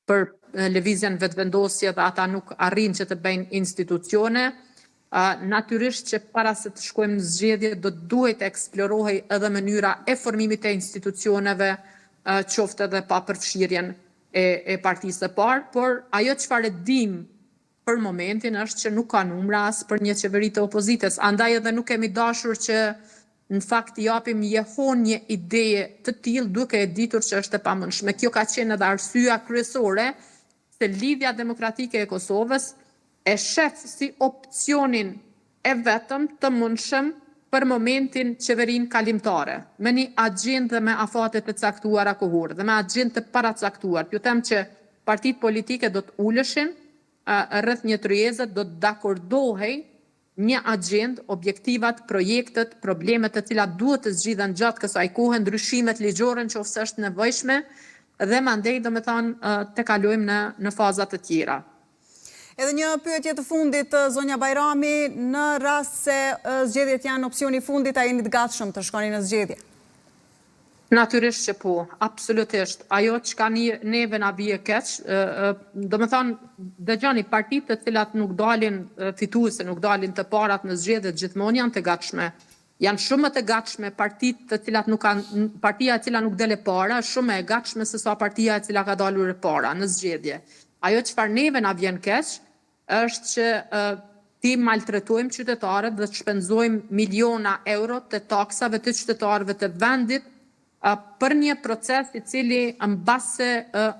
për lëvizjen vetëvendosje dhe ata nuk arrin që të bëjnë institucione, natyrisht që para se të shkojmë në zgjedhje do duhet të eksplorohej edhe mënyra e formimit të institucioneve, qoftë edhe pa përfshirjen e partisë së parë, por ajo çfarë dim për momentin është që nuk ka numra as për një qeveri të opozitës. Andaj edhe nuk kemi dashur që në fakt japim një ideje të tillë duke e ditur që është e pamundshme. Kjo ka qenë edhe arsyeja kryesore se Lidhja Demokratike e Kosovës e shef si opcionin e vetëm të mundshëm për momentin qeverinë kalimtare, me një agjendë dhe me afate të caktuara kohore, dhe me agjendë të paracaktuar. Ju them që partitë politike do të uleshin rreth një tryeze, do të dakordohej një agjendë, objektivat, projektet, problemet të cilat duhet të zgjidhen gjatë kësaj kohe, ndryshimet ligjore nëse është nevojshme, dhe mandej do me thonë të kalojmë në fazat të tjera.
Edhe një pyetje të fundit, zonja Bajrami, në rast se zgjedhjet janë opsioni i fundit, a jeni të gatshëm të shkoni në zgjedhje?
Natyrisht që po, absolutisht. Ajo që ka neve na bie keq, do me thonë, dëgjoni, partitë të cilat nuk dalin fituese, nuk dalin të parat në zgjedhje, gjithmonë janë të gatshme. Janë shumë të gatshme partitë të cilat nuk kanë, partia e cila nuk dele para, shumë e gatshme se sa partia e cila ka dalur e para në zgjedhje. Ajo çfarë neve na vjen keq është që ti maltretojmë qytetarët dhe të shpenzojmë miliona euro të taksave të qytetarëve të vendit për një proces i cili mbase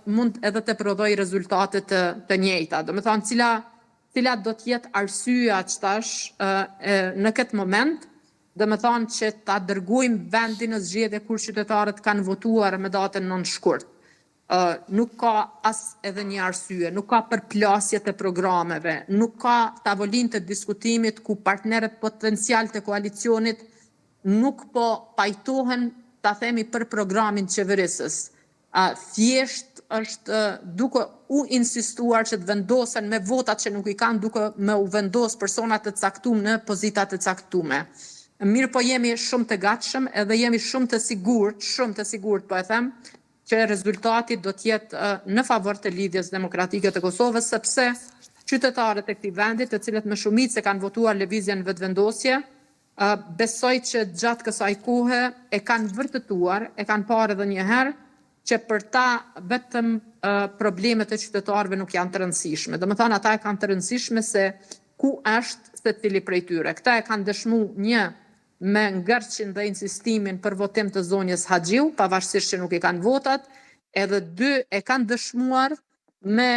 mund edhe të prodhoj rezultate të njëjta. Do me thonë, cila do të jetë arsyeja që tash në këtë moment, do me thonë që ta dërgojmë vendin në zgjedhje kur qytetarët kanë votuar me datën 9 shkurt. Nuk ka as edhe një arsye, nuk ka përplasje të programeve, nuk ka tavolinë të diskutimit ku partnerët potencial të koalicionit nuk po pajtohen ta themi për programin qeverisës. Thjesht është duke u insistuar që të vendosen me votat që nuk i kanë, duke me u vendos personat të caktuar në pozitat të caktuara. Mirë po jemi shumë të gatshëm edhe jemi shumë të sigurt po e them, që rezultati do të jetë në favor të Lidhjes Demokratike të Kosovës, sepse qytetarët e këtij vendi, të cilët me shumicë kanë votuar lëvizjen vetëvendosje, besoj që gjatë kësaj kohe e kanë vërtetuar, e kanë parë edhe një herë, që për ta vetëm problemet e qytetarëve nuk janë të rëndësishme. Do me thonë, ata e kanë të rëndësishme se ku është secili prej tyre. Këta e kanë dëshmu një me ngërçin dhe insistimin për votim të zonjës Haxhiu, pavarësisht që nuk i kanë votat, edhe dy e kanë dëshmuar me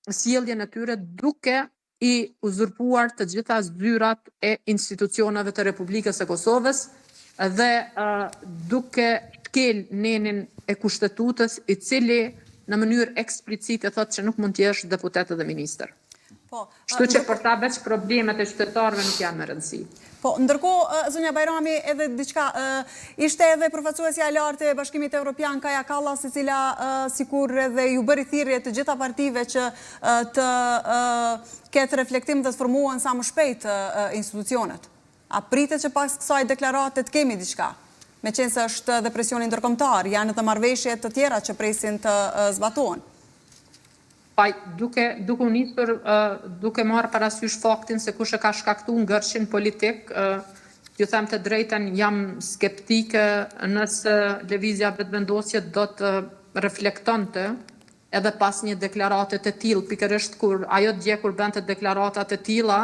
sjelljen e tyre duke i uzurpuar të gjitha zyrat e institucioneve të Republikës së Kosovës dhe duke shkel nenin e kushtetutës, i cili në mënyrë eksplicite thotë që nuk mund të jesh deputet dhe ministër. Kështu që për ta veç problemet e qytetarëve nuk janë me rëndësi.
Po, ndërkohë, zonja Bajrami, edhe diçka, ishte edhe përfaqësuesja e lartë e Bashkimit Evropian Kaja Kallas, e cila sikur edhe ju bëri thirrje të gjitha partive që të ketë reflektim dhe të formuan sa më shpejt institucionet. A pritet që pas kësaj deklarate të kemi diçka? Me qenë se është dhe presioni ndërkombëtar, janë edhe marrëveshje të tjera që presin të zbatohen.
Duke u nisur, duke marrë parasysh faktin se kush e ka shkaktuar ngërçin politik, ju them të drejtën, jam skeptike nëse lëvizja vetëvendosje do të reflektonte edhe pas një deklarate të tillë, pikërisht kur ajo dje kur bënte deklarata të tilla,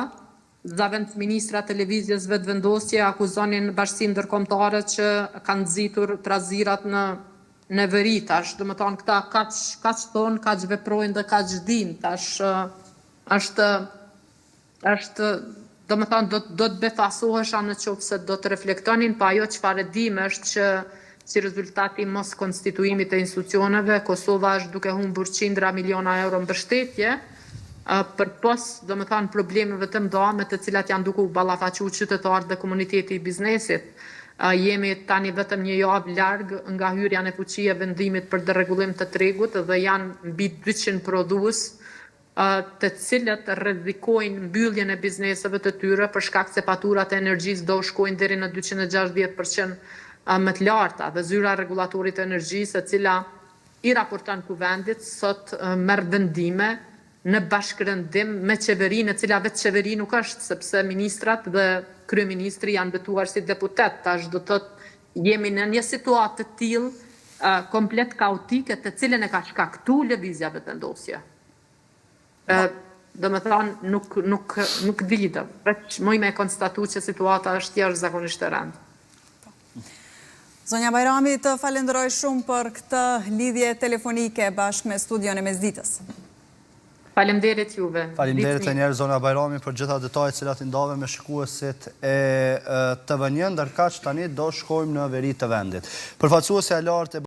zavend ministra të lëvizjes vetëvendosje akuzonin bashkinë ndërkombëtare që kanë nxitur trazirat në veri, tash, do më thonë këta kaq thonë, kaq veprojnë dhe kaq din, tash është është, do më thonë, do të befasohesha në qoftë se do të reflektonin, pa ajo çfarë dim është që si rezultati mos konstituimit të institucioneve, Kosova është duke humbur qindra miliona euro mbështetje, për pos, do më thonë, problemeve të mëdha me të cilat janë duke u ballafaqu qytetarët dhe komuniteti i biznesit. Jemi tani vetëm një javë larg nga hyrja në fuqi e vendimit për deregullim të tregut dhe janë mbi 200 prodhues të cilët rrezikojnë mbylljen e bizneseve të tyre për shkak se faturat e energjisë do shkojnë deri në 260% më të larta dhe zyra rregullatorit të energjisë, e cila i raporton kuvendit, sot merr vendime në bashkërëndim me qeverinë, e cila vetë qeveri nuk është, sepse ministrat dhe kryeministri janë betuar si deputet. Tash do të thotë jemi në një situatë të tillë komplet kaotike, të cilën e ka shkaktuar lëvizja vetëndosje. Do më thonë, nuk dilë, veç moj me konstatu që situata është jashtëzakonisht e rëndë.
Zonja Bajrami, të falenderoj shumë për këtë lidhje telefonike bashkë me studion e Mesditës.
Faleminderit juve.
Faleminderit e njerë Zona Bajrami për gjitha detajet cilat i ndave me shikuesit e TV1, ndërkaq tani do shkojmë në veri të vendit. Përfaqësuesi e lartë e